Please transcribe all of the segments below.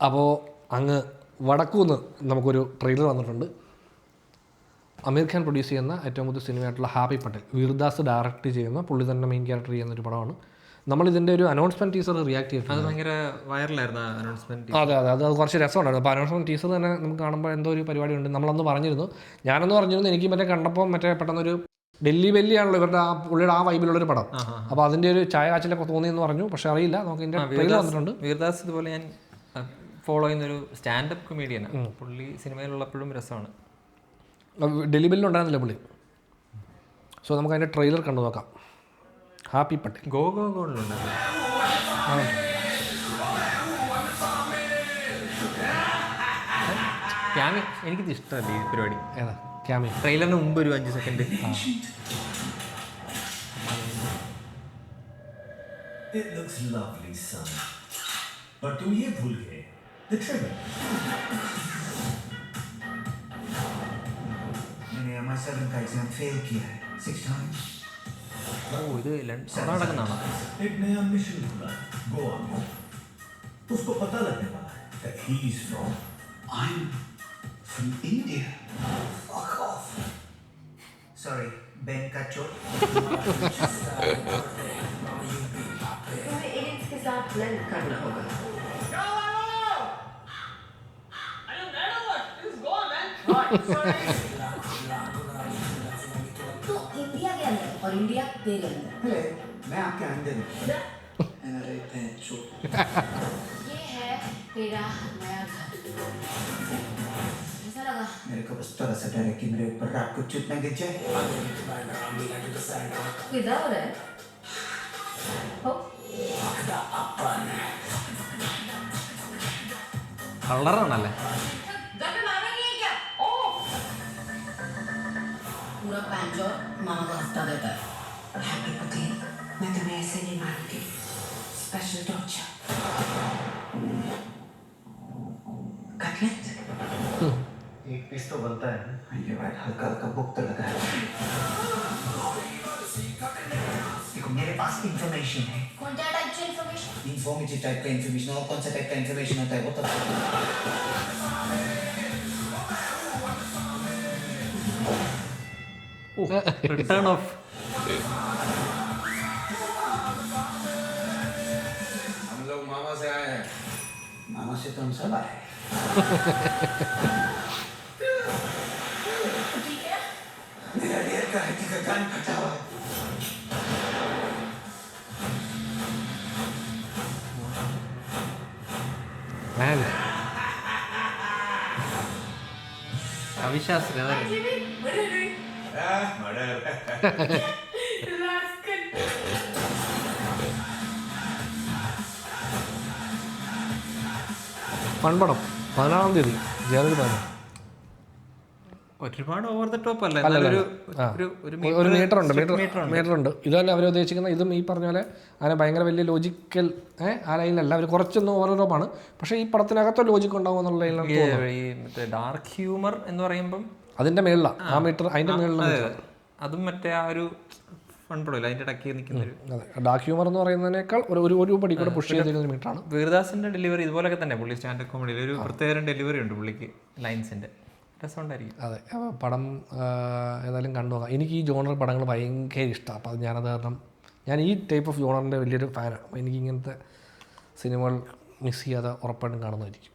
അപ്പോൾ അങ്ങ് വടക്കൂന്ന് നമുക്കൊരു ട്രെയിലർ വന്നിട്ടുണ്ട്. അമീർ ഖാൻ പ്രൊഡ്യൂസ് ചെയ്യുന്ന ഏറ്റവും പുതിയ സിനിമയായിട്ടുള്ള ഹാപ്പി പട്ടേൽ, വീർദാസ് ഡയറക്റ്റ് ചെയ്യുന്ന പുള്ളി തന്നെ മെയിൻ ക്യാരക്ടർ ചെയ്യുന്നൊരു പടമാണ്. നമ്മളിതിൻ്റെ ഒരു അനൗൺസ്മെൻറ്റ് ടീസർ റിയാക്ട് ചെയ്തിട്ടുണ്ട്. അത് ഭയങ്കര വൈറലായിരുന്നു അനൗൺസ്മെൻറ്റ്. അതെ, അത് കുറച്ച് രസമുണ്ടായിരുന്നു. അപ്പോൾ അനൗൺസ്മെൻറ്റ് ടീസർ തന്നെ നമുക്ക് കാണുമ്പോൾ എന്തോ ഒരു പരിപാടിയുണ്ട്. നമ്മളന്ന് പറഞ്ഞിരുന്നു, എനിക്ക് കണ്ടപ്പോൾ പെട്ടെന്നൊരു ഡൽഹി ബെല്ലിയാണല്ലോ ഇവരുടെ പുള്ളിയുടെ ആ വൈബിലുള്ളൊരു പടം. അപ്പോൾ അതിൻ്റെ ഒരു ചായ കാച്ചിലൊക്കെ തോന്നിയെന്ന് പറഞ്ഞു. പക്ഷേ അറിയില്ല, നമുക്ക് ഇതിൻ്റെ ട്രെയിലർ വന്നിട്ടുണ്ട്. വീർദാസ് ഇതുപോലെ ഞാൻ ഫോളോ ചെയ്യുന്നൊരു സ്റ്റാൻഡപ്പ് കൊമേഡിയനാണ്. പുള്ളി സിനിമയിലുള്ളപ്പോഴും രസമാണ്. ഡൽഹി ബെല്ലിലുണ്ടായിരുന്നില്ല പുള്ളി. സോ നമുക്ക് അതിൻ്റെ ട്രെയിലർ കണ്ടു നോക്കാം. ഹാപ്പി പട്ടേൽ എനിക്കിത് ഇഷ്ടമല്ല ഈ പരിപാടി. ഏതാ ക്യാമി? ട്രെയിലറിന് മുമ്പ് ഒരു 5 second. It looks lovely, son. But तुम ये भूल गए the trigger. मैंने MI7 का एग्जाम फेल किया है 6 times. ഇത് നടക്കുന്നതാണോ? एक नया मिशन खुला गोवा में. उसको पता लगने वाला है that he is from. I'm from India. Fuck off. Sorry, Ben Kachor. के साथ ब्लेंड करना होगा. तो इंडिया के अंदर और इंडिया तेरे अंदर. पहले मैं आपके अंदर हूँ. ये है तेरा नया घर. कैसा लगा? मेरे को बस थोड़ा सा डर है कि मेरे ऊपर रात को चूत न गिर जाए. किधर हो रहा है? हो? കളറാണല്ലേ? पूरा पैंच और मामा को हफ्ता देता है. हैप्पी पटेल, मैं तुम्हें ऐसे नहीं मारूंगी. Special torture. कटलेट. एक पीस तो बनता है. ये बात हल्का हल्का भूख तो लगा है. देखो मेरे पास इंफॉर्मेशन है. कौन सा टाइप की इंफॉर्मेशन? इंफॉर्मेटिव टाइप का इंफॉर्मेशन. और कौन सा टाइप का इंफॉर्मेशन होता है वो तो റിട്ടേൺ ഓഫ്. हम लोग मामा से आए हैं. मामा से तो हम सब आए हैं. ठीक है. मेरा डेढ़ का हड्डी का कान फटा हुआ है. അവിശ്വാസം പൺപടം 16-ാം തീയതി ജനുവരി 16. ഒരുപാട് ഓവർ ദ ടോപ്പ് അല്ല, ഒരു മീറ്റർ ഉണ്ട്. ഇത് തന്നെ അവർ ഉദ്ദേശിക്കുന്ന ഇതും ഈ പറഞ്ഞ പോലെ അതിനെ ഭയങ്കര വലിയ ലോജിക്കൽ ആ ലൈനിലല്ല. അവർ കുറച്ചൊന്നും ഓവർ ദ ടോപ്പാണ്. പക്ഷേ ഈ പടത്തിനകത്തോ ലോജിക്ക് ഉണ്ടാവും എന്നുള്ള ലൈനിലാണ്. ഡാർക്ക് ഹ്യൂമർ എന്ന് പറയുമ്പം അതിൻ്റെ മേളിലാണ് ആ മീറ്റർ. അതിൻ്റെ മേളിലാണ് അതും മറ്റേ ആ ഒരു ഫൺപടമില്ല അതിൻ്റെ ഇടയ്ക്ക് നിൽക്കുന്നൊരു. അതെ, ഡാർക്ക് ഹ്യൂമർ എന്ന് പറയുന്നതിനേക്കാൾ ഒരു പടി കൂടെ പുഷ് ചെയ്തിരിക്കുന്ന മീറ്ററാണ്. വീർദാസിൻ്റെ ഡെലിവറി ഇതുപോലൊക്കെ തന്നെ. പുള്ളി സ്റ്റാൻഡപ്പ് കോമഡിയിൽ ഒരു പ്രത്യേക ഡെലിവറി ഉണ്ട് പുള്ളിക്ക്, ലൈൻസിൻ്റെ. രസമുണ്ടായിരിക്കും. അതെ, പടം ഏതായാലും കണ്ടു നോക്കാം. എനിക്ക് ഈ ജോണർ പടങ്ങൾ ഭയങ്കര ഇഷ്ടമാണ്. അപ്പോൾ ഞാനത് കാരണം ഞാൻ ഈ ടൈപ്പ് ഓഫ് ജോണറിൻ്റെ വലിയൊരു ഫാനാണ്. അപ്പോൾ എനിക്ക് ഇങ്ങനത്തെ സിനിമകൾ മിസ് ചെയ്യാതെ ഉറപ്പായിട്ടും കാണുന്നതായിരിക്കും.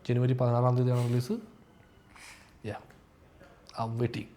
ജനുവരി 16-ാം തീയതിയാണ് റിലീസ്. I am waiting.